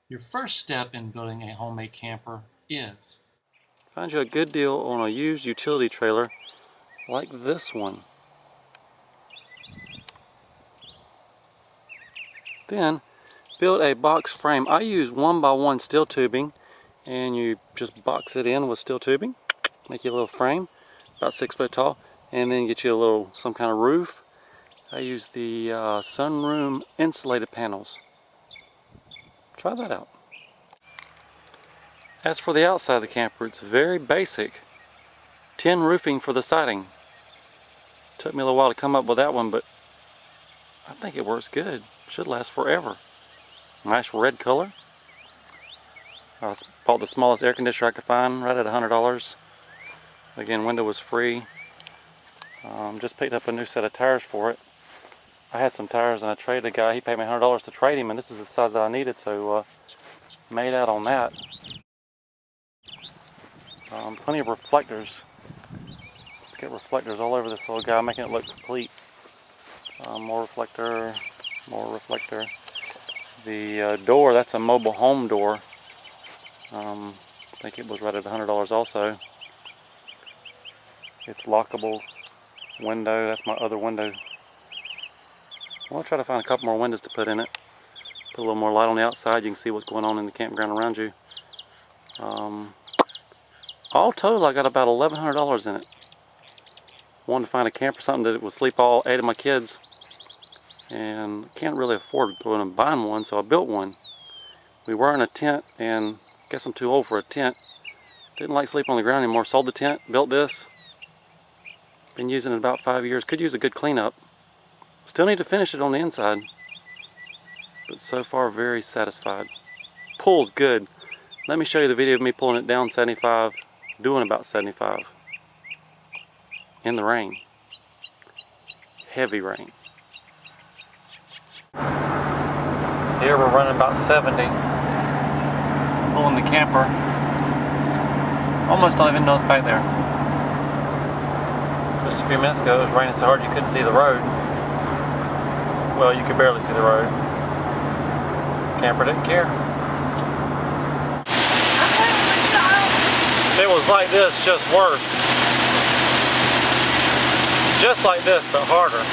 Your first step in building a homemade camper is find you a good deal on a used utility trailer like this one. Then build a box frame. I use 1x1 steel tubing, and you just box it in with steel tubing. Make you a little frame about 6 foot tall, and then get you a little some kind of roof. I use the sunroom insulated panels. Try that out. As for the outside of the camper, it's very basic. Tin roofing for the siding. Took me a little while to come up with that one, but I think it works good. Should last forever. Nice red color. I bought the smallest air conditioner I could find, right at $100. Again, window was free. Just picked up a new set of tires for it. I had some tires and I traded a guy. He paid me $100 to trade him, and this is the size that I needed, so made out on that. Plenty of reflectors. Let's get reflectors all over this little guy, making it look complete. More reflector, more reflector. The door, that's a mobile home door. I think it was right at $100 also. It's lockable window. That's my other window. I'll try to find a couple more windows to put in it. Put a little more light on the outside. You can see what's going on in the campground around you. All total, I got about $1,100 in it. Wanted to find a camper, something that would sleep all 8 of my kids, and can't really afford going and buying one, so I built one. We were in a tent, and I guess I'm too old for a tent. Didn't like sleeping on the ground anymore. Sold the tent, built this. Been using it about 5 years. Could use a good cleanup. Still need to finish it on the inside, but so far very satisfied. Pulls good. Let me show you the video of me pulling it down 75, doing about 75 in the rain. Heavy rain. Here we're running about 70, pulling the camper. Almost don't even know it's back there. Just a few minutes ago it was raining so hard you couldn't see the road. Well, you could barely see the road. Camper didn't care. It was like this, just worse. Just like this, but harder.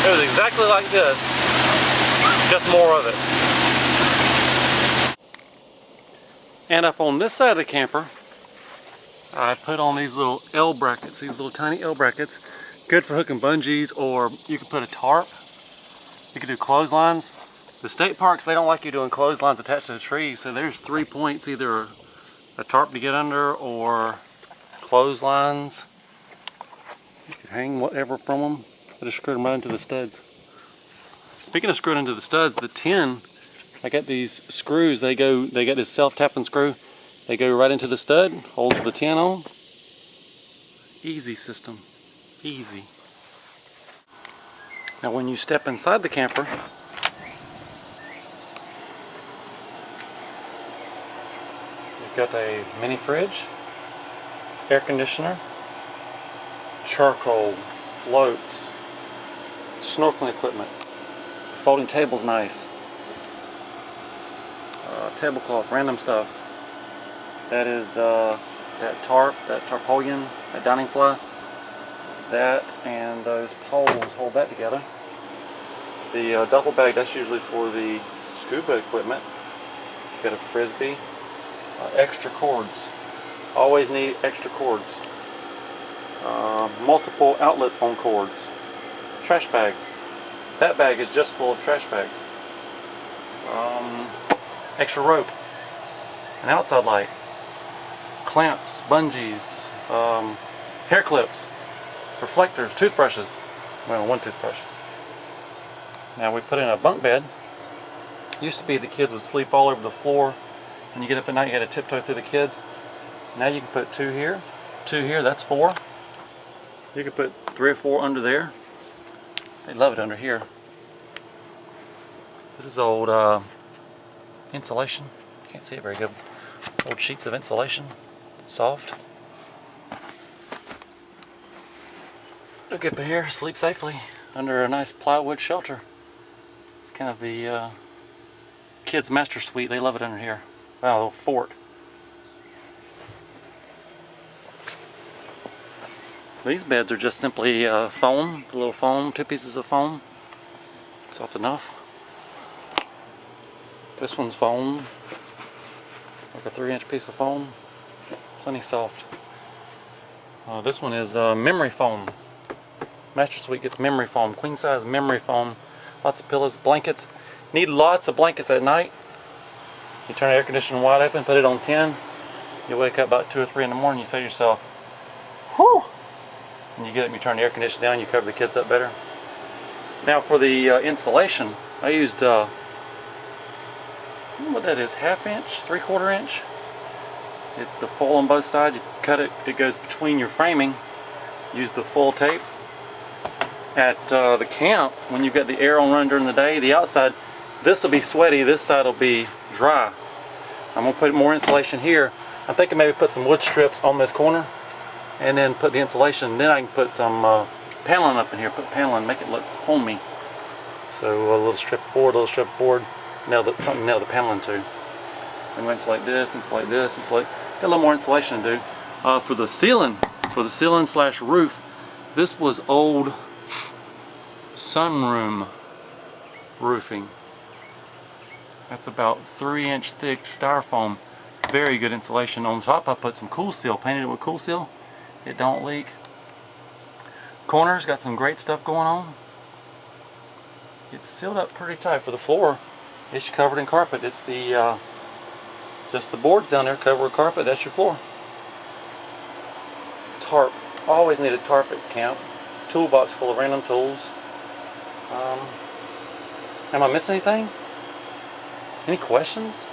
It was exactly like this, just more of it. And up on this side of the camper, I put on these little L brackets, these little tiny L brackets. Good for hooking bungees, or you could put a tarp. You could do clotheslines. The state parks, they don't like you doing clotheslines attached to the trees, so there's 3 points, either a tarp to get under or clotheslines. You could hang whatever from them. I just screwed them right into the studs. Speaking of screwing into the studs, the tin, I got these screws, they got this self-tapping screw. They go right into the stud, holds the tin on. Easy system, easy. Now when you step inside the camper, you've got a mini fridge, air conditioner, charcoal, floats, snorkeling equipment. The folding table's nice. Tablecloth, random stuff. That is that tarp, that tarpaulin, that dining fly. That and those poles hold that together. The duffel bag, that's usually for the scuba equipment. Got a frisbee. Extra cords. Always need extra cords. Multiple outlets on cords. Trash bags. That bag is just full of trash bags. Extra rope. An outside light. Clamps, bungees, hair clips, reflectors, toothbrushes. Well, one toothbrush. Now we put in a bunk bed. Used to be the kids would sleep all over the floor. When you get up at night, you had to tiptoe through the kids. Now you can put 2 here, 2 here, that's 4. You can put 3 or 4 under there. They love it under here. This is old insulation. Can't see it very good. Old sheets of insulation. Soft. Look up in here, sleep safely under a nice plywood shelter. It's kind of the kids' master suite. They love it under here. Wow, a little fort. These beds are just simply foam, a little foam, 2 pieces of foam. Soft enough. This one's foam, like a 3-inch piece of foam. Plenty soft. This one is memory foam. Mattress Suite gets memory foam, queen size memory foam. Lots of pillows, blankets. Need lots of blankets at night. You turn the air conditioner wide open, put it on 10. You wake up about 2 or 3 in the morning, you say to yourself, whew! And you get up and you turn the air conditioner down, you cover the kids up better. Now for the insulation, I used, I don't know what that is, 1/2 inch, 3/4 inch. It's the foil on both sides. You cut it, it goes between your framing. Use the foil tape. At the camp, when you've got the air on run during the day, the outside, this will be sweaty, this side will be dry. I'm going to put more insulation here. I'm thinking maybe put some wood strips on this corner and then put the insulation. Then I can put some paneling up in here. Put paneling, make it look homey. So a little strip of board, nail the paneling to. And insulate this, insulate this, insulate. Got a little more insulation to do. For the ceiling slash roof, this was old sunroom roofing. That's about 3-inch thick styrofoam. Very good insulation. On top I put some Cool Seal, painted it with Cool Seal. It don't leak. Corners got some great stuff going on. It's sealed up pretty tight. For the floor, it's covered in carpet. It's the just the boards down there covered with carpet. That's your floor. Tarp. Always need a tarp at camp. Toolbox full of random tools. Am I missing anything? Any questions?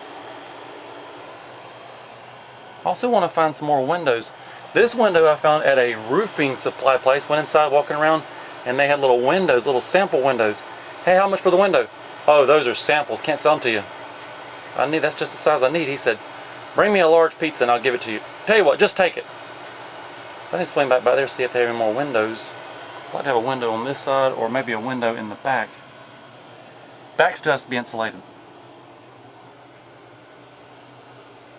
I also want to find some more windows. This window I found at a roofing supply place. Went inside walking around and they had little windows, little sample windows. Hey, how much for the window? Oh, those are samples, can't sell them to you. That's just the size I need. He said, bring me a large pizza and I'll give it to you. Tell you what, just take it. So I need to swing back by there, see if they have any more windows. I'd like to have a window on this side or maybe a window in the back. Back still has to be insulated.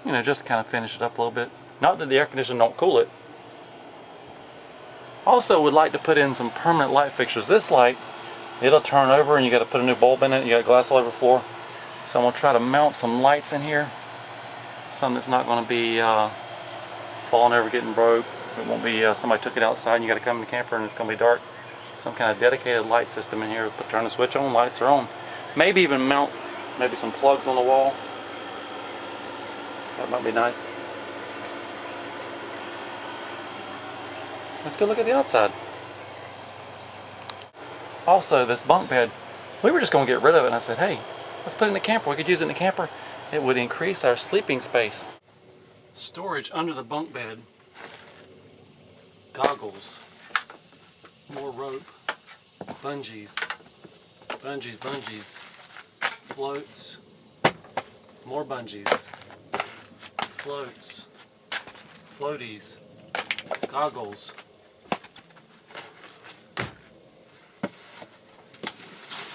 You know, just to kind of finish it up a little bit. Not that the air conditioner don't cool it. Also would like to put in some permanent light fixtures. This light, it'll turn over and you got to put a new bulb in it. You got glass all over the floor. So I'm going to try to mount some lights in here. Some that's not going to be falling over, getting broke. It won't be somebody took it outside and you got to come in the camper and it's going to be dark. Some kind of dedicated light system in here. Turn the switch on, lights are on. Maybe even mount maybe some plugs on the wall. That might be nice. Let's go look at the outside. Also, this bunk bed, we were just going to get rid of it, and I said, hey, let's put it in the camper. We could use it in the camper. It would increase our sleeping space. Storage under the bunk bed. Goggles. More rope. Bungees. Bungees. Floats. More bungees. Floats. Floaties. Goggles.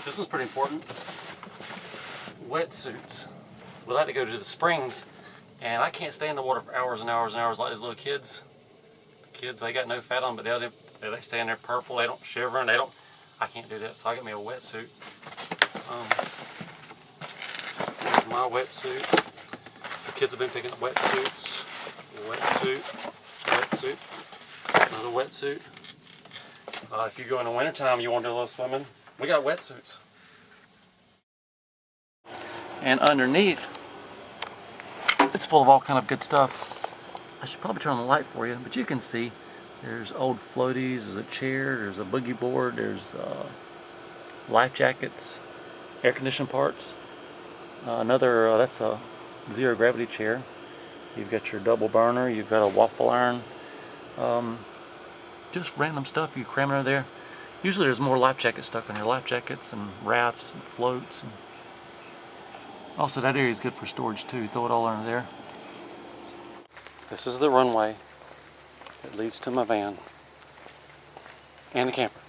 This one's pretty important. Wetsuits. We like to go to the springs, and I can't stay in the water for hours and hours and hours like these little kids. They got no fat on, but they stay in there purple. They don't shiver, and I can't do that. So I got me a wetsuit. Here's my wetsuit. The kids have been picking up wetsuits. Wetsuit. Another wetsuit. If you go in the wintertime, you want to do a little swimming, we got wetsuits. And underneath, it's full of all kind of good stuff. I should probably turn on the light for you, but you can see there's old floaties, there's a chair, there's a boogie board, there's life jackets, air conditioning parts. That's a zero gravity chair. You've got your double burner, you've got a waffle iron. Just random stuff you cram under there. Usually there's more life jackets stuck on your life jackets and rafts and floats. And also that area is good for storage too. Throw it all under there. This is the runway that leads to my van and the camper.